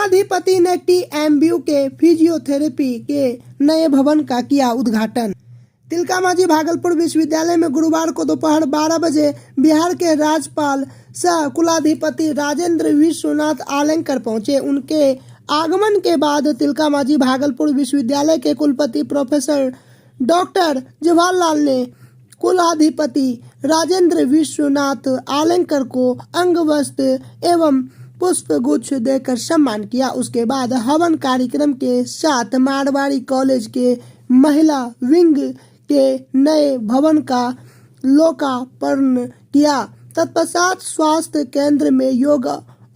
कुलाधिपति ने TMBU के फिजियोथेरेपी के नए भवन का किया उद्घाटन। तिलकामांझी भागलपुर विश्वविद्यालय में गुरुवार को दोपहर 12 बजे बिहार के राज्यपाल सह कुलाधिपति राजेंद्र विश्वनाथ आलेंकर पहुंचे। उनके आगमन के बाद तिलकामांझी भागलपुर विश्वविद्यालय के कुलपति प्रोफेसर डॉक्टर जवाहरलाल ने कुलाधिपति राजेंद्र विश्वनाथ आलेंकर को अंगवस्त्र एवं पुष्प गुच्छ देकर सम्मान किया। उसके बाद हवन कार्यक्रम के साथ मारवाड़ी कॉलेज के महिला विंग के नए भवन का लोकार्पण किया। तत्पश्चात स्वास्थ्य केंद्र में योग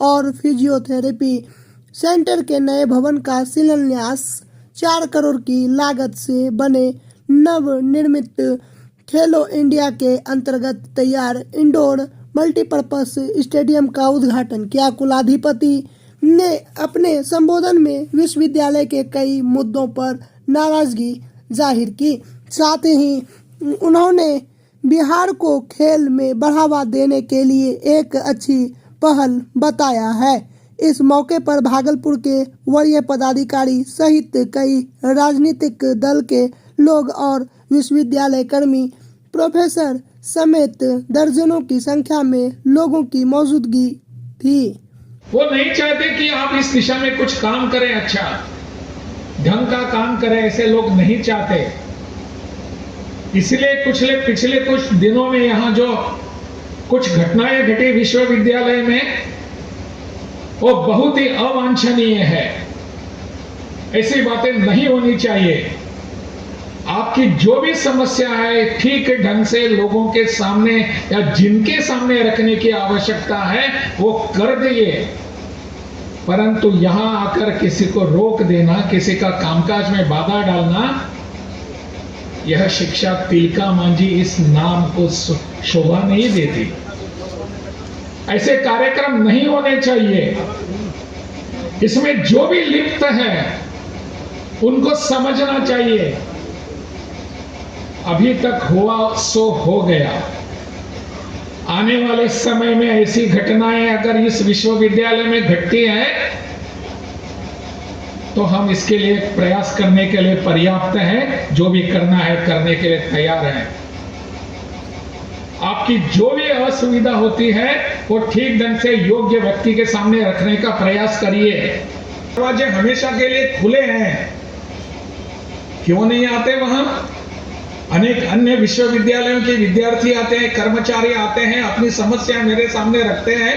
और फिजियोथेरेपी सेंटर के नए भवन का शिलान्यास 4 करोड़ की लागत से बने नवनिर्मित खेलो इंडिया के अंतर्गत तैयार इंडोर मल्टीपर्पज स्टेडियम का उद्घाटन किया। कुलाधिपति ने अपने संबोधन में विश्वविद्यालय के कई मुद्दों पर नाराजगी जाहिर की। साथ ही उन्होंने बिहार को खेल में बढ़ावा देने के लिए एक अच्छी पहल बताया है। इस मौके पर भागलपुर के वरीय पदाधिकारी सहित कई राजनीतिक दल के लोग और विश्वविद्यालय कर्मी प्रोफेसर समेत दर्जनों की संख्या में लोगों की मौजूदगी थी। वो नहीं चाहते कि आप इस दिशा में कुछ काम करें, अच्छा ढंग का काम करें, ऐसे लोग नहीं चाहते। इसलिए पिछले कुछ दिनों में यहाँ जो कुछ घटनाएं घटी विश्वविद्यालय में, वो बहुत ही अवांछनीय है। ऐसी बातें नहीं होनी चाहिए। आपकी जो भी समस्या है ठीक ढंग से लोगों के सामने या जिनके सामने रखने की आवश्यकता है वो कर दिए, परंतु यहां आकर किसी को रोक देना, किसी का कामकाज में बाधा डालना, यह शिक्षा तिलकामांझी इस नाम को शोभा नहीं देती। ऐसे कार्यक्रम नहीं होने चाहिए। इसमें जो भी लिप्त है उनको समझना चाहिए। अभी तक हुआ सो हो गया। आने वाले समय में ऐसी घटनाएं अगर इस विश्वविद्यालय में घटती हैं तो हम इसके लिए प्रयास करने के लिए पर्याप्त हैं। जो भी करना है करने के लिए तैयार हैं। आपकी जो भी असुविधा होती है वो ठीक ढंग से योग्य व्यक्ति के सामने रखने का प्रयास करिए। दरवाजे हमेशा के लिए खुले हैं। क्यों नहीं आते वहां? अनेक अन्य विश्वविद्यालयों के विद्यार्थी आते हैं, कर्मचारी आते हैं, अपनी समस्या मेरे सामने रखते हैं।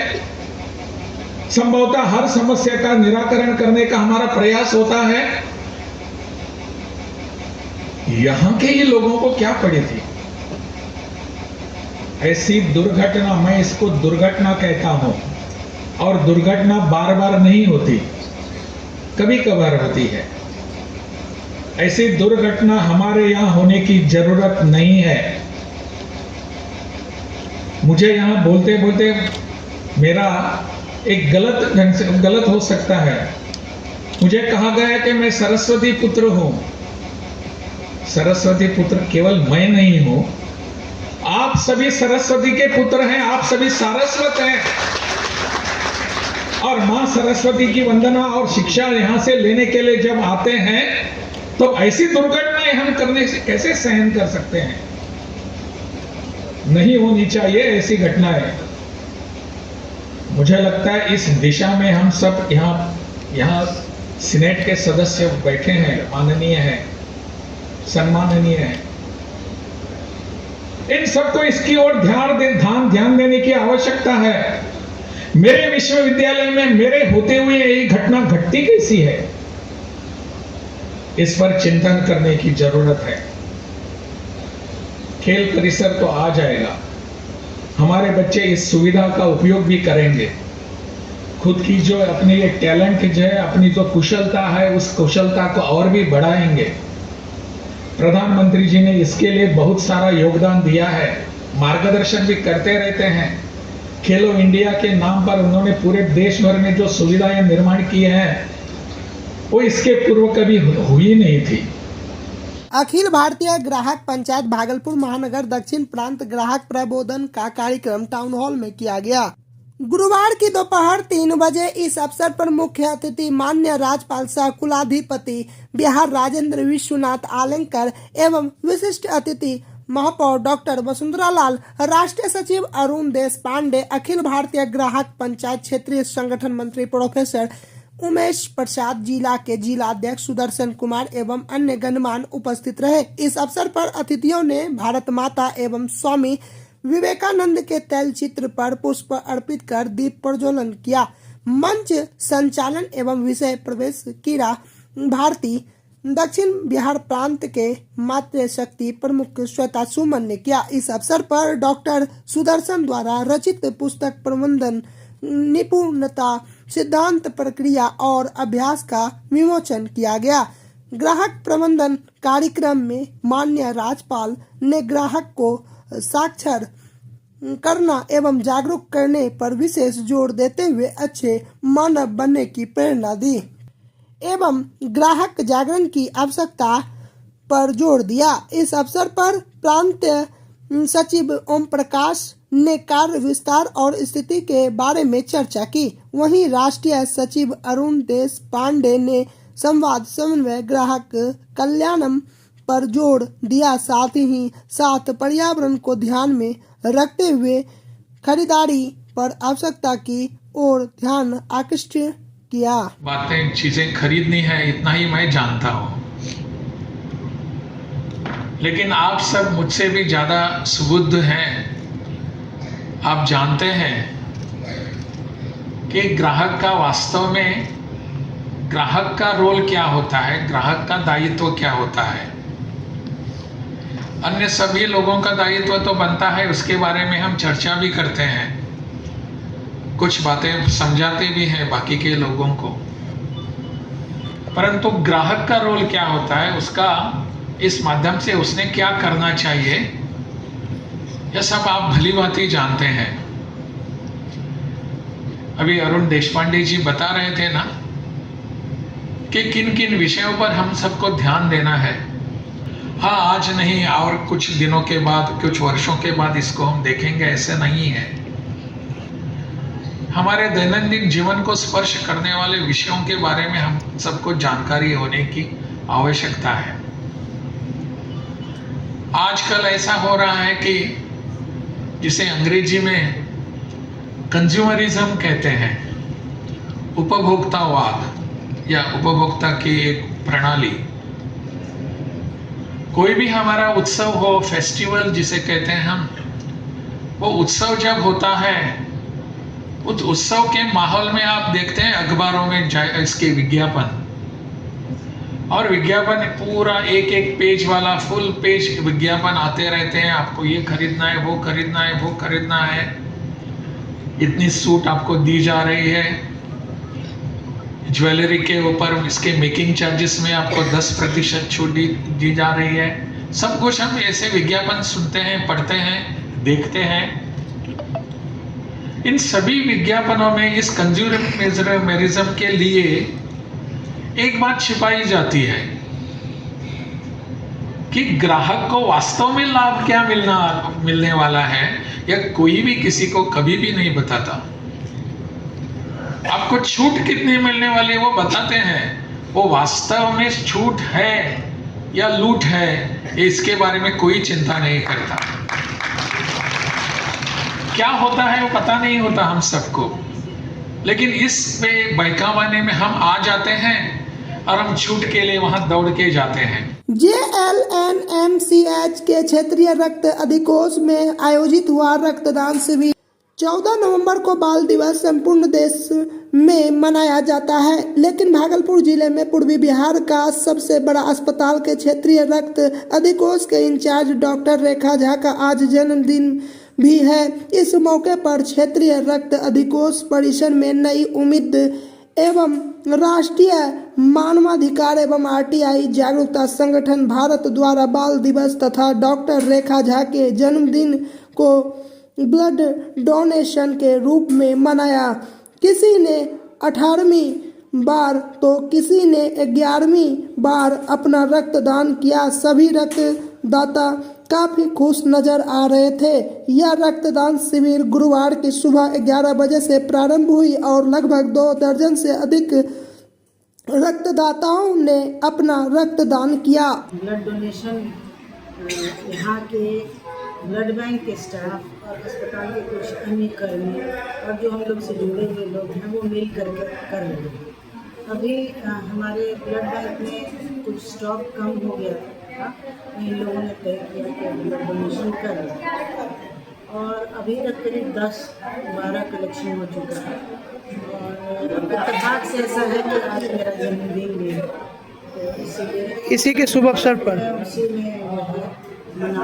संभवतः हर समस्या का निराकरण करने का हमारा प्रयास होता है। यहां के ही लोगों को क्या पड़ी थी? ऐसी दुर्घटना, मैं इसको दुर्घटना कहता हूं, और दुर्घटना बार बार नहीं होती, कभी कभार होती है। ऐसी दुर्घटना हमारे यहां होने की जरूरत नहीं है। मुझे यहां बोलते बोलते मेरा एक गलत हो सकता है। मुझे कहा गया कि मैं सरस्वती पुत्र हूं। सरस्वती पुत्र केवल मैं नहीं हूं, आप सभी सरस्वती के पुत्र हैं। आप सभी सारस्वत हैं और मां सरस्वती की वंदना और शिक्षा यहां से लेने के लिए जब आते हैं तो ऐसी दुर्घटनाएं हम करने से कैसे सहन कर सकते हैं? नहीं होनी चाहिए ऐसी घटनाएं। मुझे लगता है इस दिशा में हम सब यहाँ सीनेट के सदस्य बैठे हैं, माननीय हैं, सम्माननीय हैं। इन सबको इसकी ओर ध्यान देने की आवश्यकता है। मेरे विश्वविद्यालय में मेरे होते हुए यही घटना घटती कैसी है, इस पर चिंतन करने की जरूरत है। खेल परिसर तो आ जाएगा, हमारे बच्चे इस सुविधा का उपयोग भी करेंगे। खुद की जो अपनी ये टैलेंट जो है, अपनी जो कुशलता है, उस कुशलता को और भी बढ़ाएंगे। प्रधानमंत्री जी ने इसके लिए बहुत सारा योगदान दिया है, मार्गदर्शन भी करते रहते हैं। खेलो इंडिया के नाम पर उन्होंने पूरे देश भर में जो सुविधाएं निर्माण की हैं वो इसके पूर्व कभी हुई नहीं थी। अखिल भारतीय ग्राहक पंचायत भागलपुर महानगर दक्षिण प्रांत ग्राहक प्रबोधन का कार्यक्रम टाउन हॉल में किया गया। गुरुवार की दोपहर 3 बजे इस अवसर पर मुख्य अतिथि माननीय राज्यपाल सह कुलाधिपति बिहार राजेंद्र विश्वनाथ आलंकर एवं विशिष्ट अतिथि महापौर डॉक्टर वसुंधरा लाल, राष्ट्रीय सचिव अरुण देश पांडे, अखिल भारतीय ग्राहक पंचायत क्षेत्रीय संगठन मंत्री प्रोफेसर उमेश प्रसाद, जिला के जिला अध्यक्ष सुदर्शन कुमार एवं अन्य गणमान्य उपस्थित रहे। इस अवसर पर अतिथियों ने भारत माता एवं स्वामी विवेकानंद के तैलचित्र पर पुष्प अर्पित कर दीप प्रज्वलन किया। मंच संचालन एवं विषय प्रवेश कीरा भारती दक्षिण बिहार प्रांत के मातृशक्ति प्रमुख श्वेता सुमन ने किया। इस अवसर पर डॉक्टर सुदर्शन द्वारा रचित पुस्तक प्रबंधन निपुणता सिद्धांत प्रक्रिया और अभ्यास का विमोचन किया गया। ग्राहक प्रबंधन कार्यक्रम में माननीय राज्यपाल ने ग्राहक को साक्षर करना एवं जागरूक करने पर विशेष जोर देते हुए अच्छे मानव बनने की प्रेरणा दी एवं ग्राहक जागरण की आवश्यकता पर जोर दिया। इस अवसर पर प्रांत सचिव ओम प्रकाश ने कार्य विस्तार और स्थिति के बारे में चर्चा की। वहीं राष्ट्रीय सचिव अरुण देश पांडे ने संवाद, समन्वय, ग्राहक कल्याणम पर जोर दिया, साथ ही साथ पर्यावरण को ध्यान में रखते हुए खरीदारी पर आवश्यकता की ओर ध्यान आकृष्ट किया। बातें चीजें खरीदनी है इतना ही मैं जानता हूँ, लेकिन आप सब मुझसे भी ज्यादा सुबुद्ध हैं। आप जानते हैं कि ग्राहक का वास्तव में ग्राहक का रोल क्या होता है, ग्राहक का दायित्व क्या होता है। अन्य सभी लोगों का दायित्व तो बनता है, उसके बारे में हम चर्चा भी करते हैं, कुछ बातें समझाते भी हैं बाकी के लोगों को, परंतु ग्राहक का रोल क्या होता है, उसका इस माध्यम से उसने क्या करना चाहिए, यह सब आप भली भांति जानते हैं। अभी अरुण देशपांडे जी बता रहे थे ना कि किन किन विषयों पर हम सबको ध्यान देना है। हाँ, आज नहीं और कुछ दिनों के बाद, कुछ वर्षों के बाद इसको हम देखेंगे, ऐसे नहीं है। हमारे दैनंदिन जीवन को स्पर्श करने वाले विषयों के बारे में हम सबको जानकारी होने की आवश्यकता है। आजकल ऐसा हो रहा है कि जिसे अंग्रेजी में कंज्यूमरिज्म कहते हैं, उपभोक्तावाद या उपभोक्ता की एक प्रणाली। कोई भी हमारा उत्सव हो, फेस्टिवल जिसे कहते हैं हम, वो उत्सव जब होता है, उस उत्सव के माहौल में आप देखते हैं अखबारों में इसके विज्ञापन, और विज्ञापन पूरा एक एक पेज वाला फुल पेज विज्ञापन आते रहते हैं। आपको ये खरीदना है, वो खरीदना है, वो खरीदना है, इतनी छूट आपको दी जा रही है, ज्वेलरी के ऊपर इसके मेकिंग चार्जेस में आपको 10% छूट दी जा रही है। सब कुछ हम ऐसे विज्ञापन सुनते हैं, पढ़ते हैं, देखते हैं। इन सभी विज्ञापनों में इस कंज्यूमरिज्म के लिए एक बात छिपाई जाती है कि ग्राहक को वास्तव में लाभ क्या मिलने वाला है, या कोई भी किसी को कभी भी नहीं बताता। आपको छूट कितनी मिलने वाली है वो बताते हैं, वो वास्तव में छूट है या लूट है इसके बारे में कोई चिंता नहीं करता। क्या होता है वो पता नहीं होता हम सबको, लेकिन इस पे बहकावाने में हम आ जाते हैं और हम छूट के लिए वहां दौड़ के जाते हैं। JLNMCH के क्षेत्रीय रक्त अधिकोष में आयोजित हुआ रक्तदान शिविर 14 नवंबर को बाल दिवस संपूर्ण देश में मनाया जाता है, लेकिन भागलपुर जिले में पूर्वी बिहार का सबसे बड़ा अस्पताल के क्षेत्रीय रक्त अधिकोष के इंचार्ज डॉक्टर रेखा झा का आज जन्मदिन भी है। इस मौके पर क्षेत्रीय रक्त अधिकोष परिसर में नई उम्मीद एवं राष्ट्रीय मानवाधिकार एवं RTI जागरूकता संगठन भारत द्वारा बाल दिवस तथा डॉक्टर रेखा झा के जन्मदिन को ब्लड डोनेशन के रूप में मनाया। किसी ने 18वीं बार तो किसी ने 11वीं बार अपना रक्तदान किया। सभी रक्तदाता काफी खुश नजर आ रहे थे। यह रक्तदान शिविर गुरुवार की सुबह 11 बजे से प्रारंभ हुई और लगभग 2 दर्जन से अधिक रक्तदाताओं ने अपना रक्तदान किया। ब्लड डोनेशन यहाँ के ब्लड बैंक के स्टाफ और अस्पताल के कुछ अन्य कर्मी और जो हम लोग से जुड़े हुए लोग हैं वो मिल कर कर रहे हैं। अभी हमारे ब्लड बैंक में कुछ स्टॉक कम हो गया था, इन लोगों ने तय किया कि ब्लड डोनेशन कर रहे और अभी तक करीब 10-12 कलेक्शन हो चुका है। और इत्तेफाक से ऐसा है कि आज मेरा जन्मदिन भी है, तो इसीलिए इसी के शुभ अवसर पर उसी में जो है मना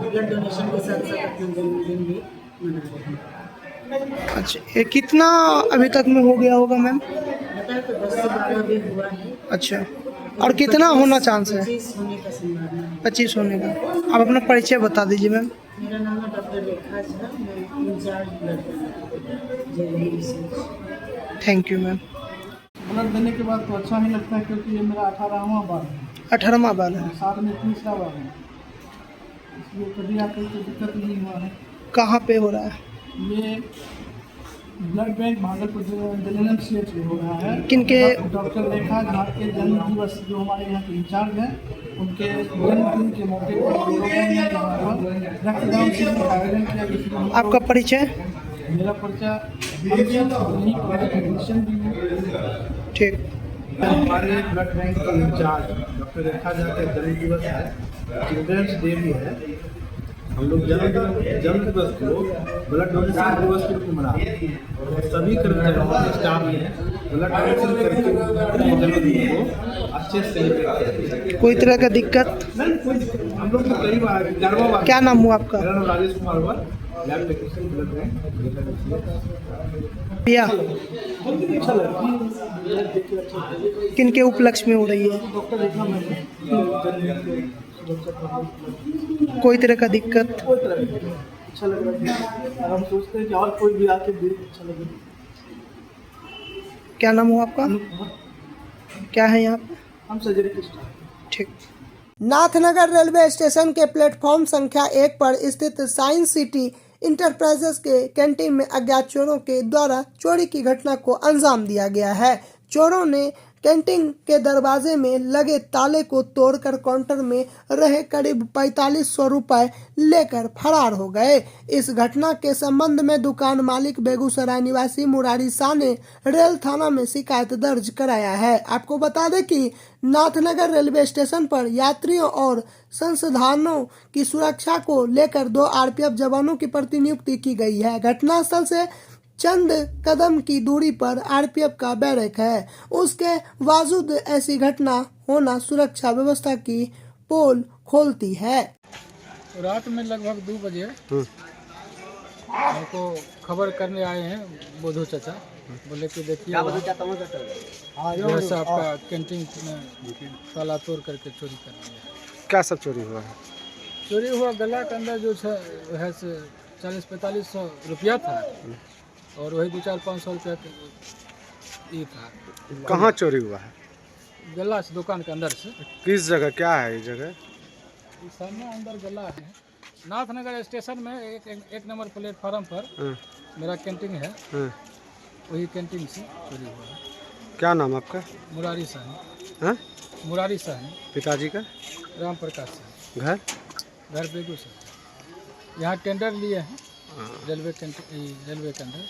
ब्लड डोनेशन के साथ साथ अपना जन्मदिन भी मना रहे हैं। अच्छा, ये कितना अभी तक में हो गया होगा मैम? बताया तो 10 से 12 भी हुआ है। अच्छा, और कितना होना चांस है? 25 होने का संभावना है। 25 होने का। आप अपना परिचय बता दीजिए मैम। मेरा नाम है डॉक्टर रेखा झा, मैं incharge blood bank JNU research. Thank you ma'am. Blood देने के बाद तो अच्छा ही लगता है, क्योंकि ये मेरा 18वां बार है, 18वां बार है। साथ में 30रा बार है, इसलिए कभी आकर कोई दिक्कत नहीं हुआ है। कहाँ पे हो रहा है? ये blood bank Bhagalpur general CH में हो रहा है। किनके? डॉक्टर रेखा झा के जन्म दिवस, जो हमारे यहाँ के इंचार्ज हैं, उनके जन्मदिन के मौके पर हम लोगों ने यहाँ पर रक्तदान शिविर का आयोजन किया, जिसमें हम लोग- आपका परिचय? मेरा परिचय यहीं पर टेक्नीशियन भी हूँ। ठीक। हमारे ब्लड बैंक के इंचार्ज डॉक्टर रेखा झा का जन्म दिवस है, चिल्ड्रंस डे भी है। हम लोग जन्म दिवस को ब्लड डोनेशन दिवस के रूप में मनाते हैं। सभी कर्मचारियों स्टाफ ने ब्लड डोनेशन करके अपने जन्मदिन को अच्छे से सेलिब्रेट करते हैं। कोई तरह का दिक्कत? नहीं, कोई हम लोग तो कई बार 11वां बार। क्या नाम हुआ आपका? मेरा नाम राजेश कुमार हुआ, लैब टेक्नीशियन ब्लड बैंक। भैया, अच्छा लगा। किनके उपलक्ष्य में हो रही है? डॉक्टर रेखा मैम कोई तरह का दिक्कत? कोई तरह की अच्छा लग रहा है, और हम सोचते हैं कि और कोई भी आके भी अच्छा लगे। क्या नाम हुआ आपका? क्या है यहाँ पे? हम सर्जरी के स्टाफ। ठीक। नाथनगर रेलवे स्टेशन के प्लेटफॉर्म संख्या 1 पर स्थित साइंस सिटी इंटरप्राइजेस के कैंटीन में अज्ञात चोरों के द्वारा चोरी की घटना को अंजाम दिया गया है। चोरों ने कैंटीन के दरवाजे में लगे ताले को तोड़कर काउंटर में रहे करीब 4500 रुपए लेकर फरार हो गए। इस घटना के संबंध में दुकान मालिक बेगूसराय निवासी मुरारी शाह ने रेल थाना में शिकायत दर्ज कराया है। आपको बता दें कि नाथनगर रेलवे स्टेशन पर यात्रियों और संसाधनों की सुरक्षा को लेकर 2 RPF जवानों की प्रतिनियुक्ति की गई है। घटनास्थल से चंद कदम की दूरी पर RPF का बैरक है। उसके बावजूद ऐसी घटना होना सुरक्षा व्यवस्था की पोल खोलती है। रात में लगभग 2 बजे हमको खबर करने आए हैं बोधू चाचा, बोले कि देखिए जैसा आपका कैंटीन में ताला तोड़ करके चोरी कर लिया। क्या सब चोरी हुआ है? चोरी हुआ गला के अंदर जो है से 40-4500 रुपया था, और वही 200-500 रुपया ये था। कहाँ चोरी हुआ है? गला से दुकान के अंदर से। किस जगह? क्या है ये जगह? इस सामने अंदर गला है। नाथनगर स्टेशन में एक नंबर प्लेटफार्म पर मेरा कैंटीन है, वही कैंटीन से चोरी हुआ है। क्या नाम आपका? मुरारी साहनी। हाँ? मुरारी साहनी। पिताजी का? राम प्रकाश साहनी। घर? घर बेगूसराय। यहाँ टेंडर लिए हैं रेलवे के अंदर।